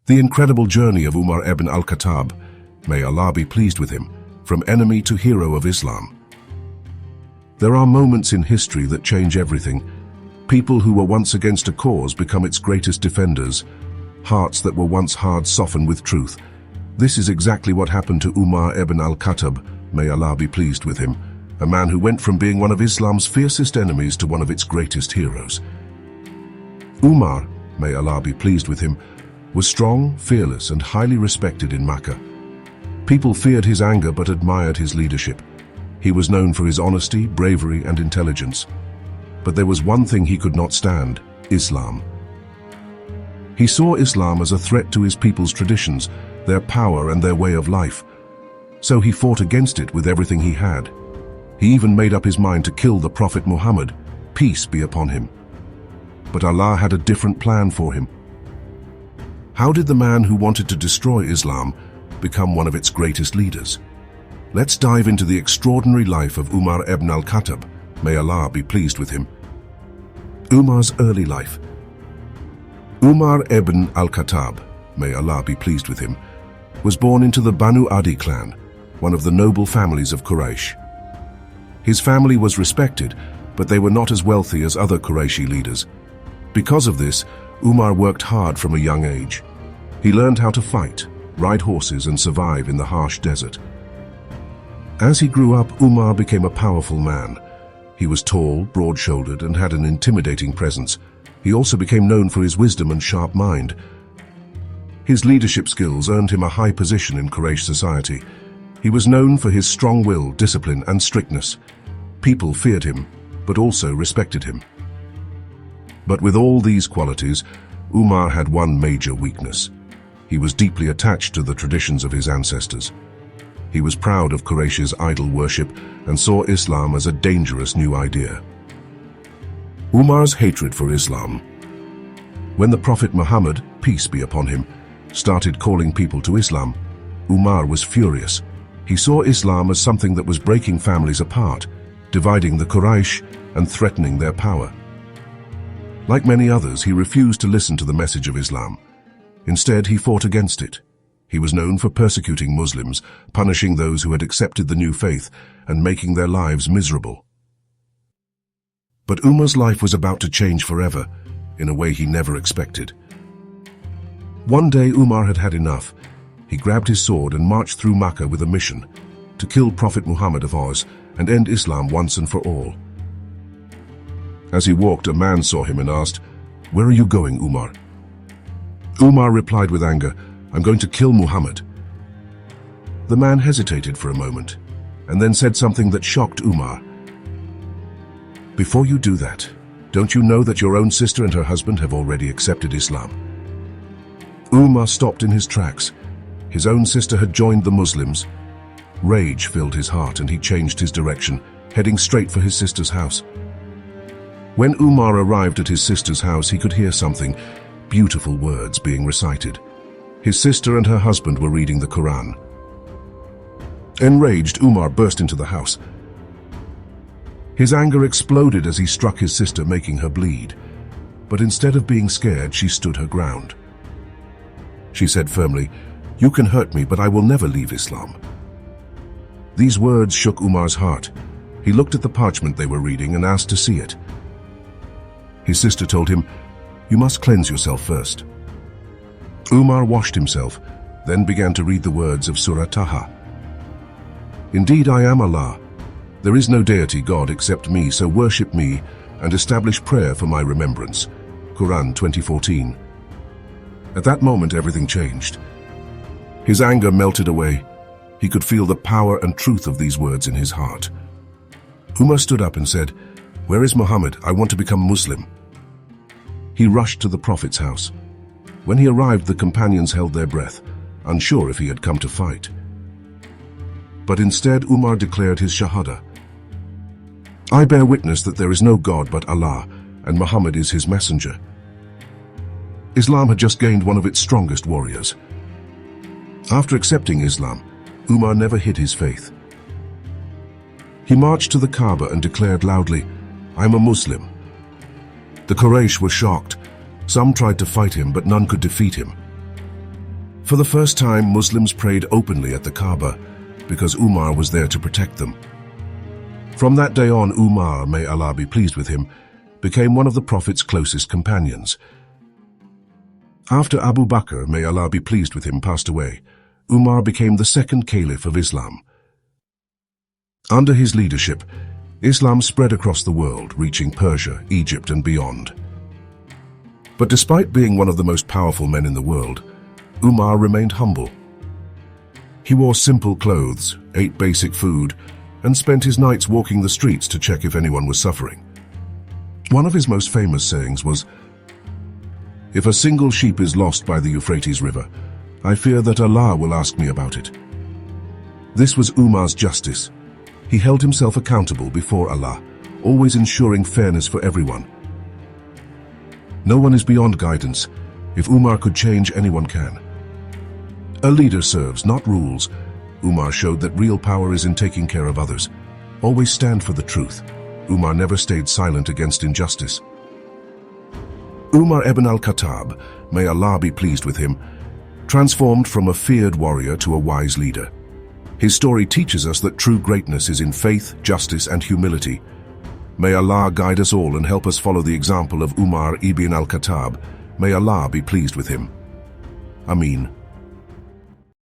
The incredible journey of Umar ibn Al-Khattab, may Allah be pleased with him, from enemy to hero of Islam. There are moments in history that change everything. People who were once against a cause become its greatest defenders. Hearts that were once hard soften with truth. This is exactly what happened to Umar ibn Al-Khattab, may Allah be pleased with him, a man who went from being one of Islam's fiercest enemies to one of its greatest heroes. Umar, may Allah be pleased with him, was strong, fearless, and highly respected in Makkah. People feared his anger but admired his leadership. He was known for his honesty, bravery, and intelligence. But there was one thing he could not stand: Islam. He saw Islam as a threat to his people's traditions, their power, and their way of life. So he fought against it with everything he had. He even made up his mind to kill the Prophet Muhammad, peace be upon him. But Allah had a different plan for him. How did the man who wanted to destroy Islam become one of its greatest leaders? Let's dive into the extraordinary life of Umar ibn Al-Khattab, may Allah be pleased with him. Umar's early life. Umar ibn Al-Khattab, may Allah be pleased with him, was born into the Banu Adi clan, one of the noble families of Quraysh. His family was respected, but they were not as wealthy as other Qurayshi leaders. Because of this, Umar worked hard from a young age. He learned how to fight, ride horses, and survive in the harsh desert. As he grew up, Umar became a powerful man. He was tall, broad-shouldered, and had an intimidating presence. He also became known for his wisdom and sharp mind. His leadership skills earned him a high position in Quraysh society. He was known for his strong will, discipline, and strictness. People feared him, but also respected him. But with all these qualities, Umar had one major weakness. He was deeply attached to the traditions of his ancestors. He was proud of Quraysh's idol worship and saw Islam as a dangerous new idea. Umar's hatred for Islam. When the Prophet Muhammad, peace be upon him, started calling people to Islam, Umar was furious. He saw Islam as something that was breaking families apart, dividing the Quraysh, and threatening their power. Like many others, he refused to listen to the message of Islam. Instead, he fought against it. He was known for persecuting Muslims, punishing those who had accepted the new faith, and making their lives miserable. But Umar's life was about to change forever, in a way he never expected. One day, Umar had had enough. He grabbed his sword and marched through Makkah with a mission: to kill Prophet Muhammad of Oz and end Islam once and for all. As he walked, a man saw him and asked, "Where are you going, Umar?" Umar replied with anger, "I'm going to kill Muhammad." The man hesitated for a moment, and then said something that shocked Umar. "Before you do that, don't you know that your own sister and her husband have already accepted Islam?" Umar stopped in his tracks. His own sister had joined the Muslims. Rage filled his heart and he changed his direction, heading straight for his sister's house. When Umar arrived at his sister's house, he could hear something, beautiful words being recited. His sister and her husband were reading the Quran. Enraged, Umar burst into the house. His anger exploded as he struck his sister, making her bleed. But instead of being scared, she stood her ground. She said firmly, "You can hurt me, but I will never leave Islam." These words shook Umar's heart. He looked at the parchment they were reading and asked to see it. His sister told him, "You must cleanse yourself first." Umar washed himself, then began to read the words of Surah Taha. "Indeed, I am Allah. There is no deity God except me, so worship me and establish prayer for my remembrance." Quran 20:14. At that moment, everything changed. His anger melted away. He could feel the power and truth of these words in his heart. Umar stood up and said, "Where is Muhammad? I want to become Muslim." He rushed to the Prophet's house. When he arrived, the companions held their breath, unsure if he had come to fight. But instead, Umar declared his Shahada. "I bear witness that there is no God but Allah, and Muhammad is his messenger." Islam had just gained one of its strongest warriors. After accepting Islam, Umar never hid his faith. He marched to the Kaaba and declared loudly, "I am a Muslim." The Quraysh were shocked. Some tried to fight him, but none could defeat him. For the first time, Muslims prayed openly at the Kaaba because Umar was there to protect them. From that day on, Umar, may Allah be pleased with him, became one of the Prophet's closest companions. After Abu Bakr, may Allah be pleased with him, passed away, Umar became the second Caliph of Islam. Under his leadership, Islam spread across the world, reaching Persia, Egypt, and beyond. But despite being one of the most powerful men in the world, Umar remained humble. He wore simple clothes, ate basic food, and spent his nights walking the streets to check if anyone was suffering. One of his most famous sayings was, "If a single sheep is lost by the Euphrates River, I fear that Allah will ask me about it." This was Umar's justice. He held himself accountable before Allah, always ensuring fairness for everyone. No one is beyond guidance. If Umar could change, anyone can. A leader serves, not rules. Umar showed that real power is in taking care of others. Always stand for the truth. Umar never stayed silent against injustice. Umar ibn Al-Khattab, may Allah be pleased with him, transformed from a feared warrior to a wise leader. His story teaches us that true greatness is in faith, justice, and humility. May Allah guide us all and help us follow the example of Umar ibn Al-Khattab. May Allah be pleased with him. Ameen.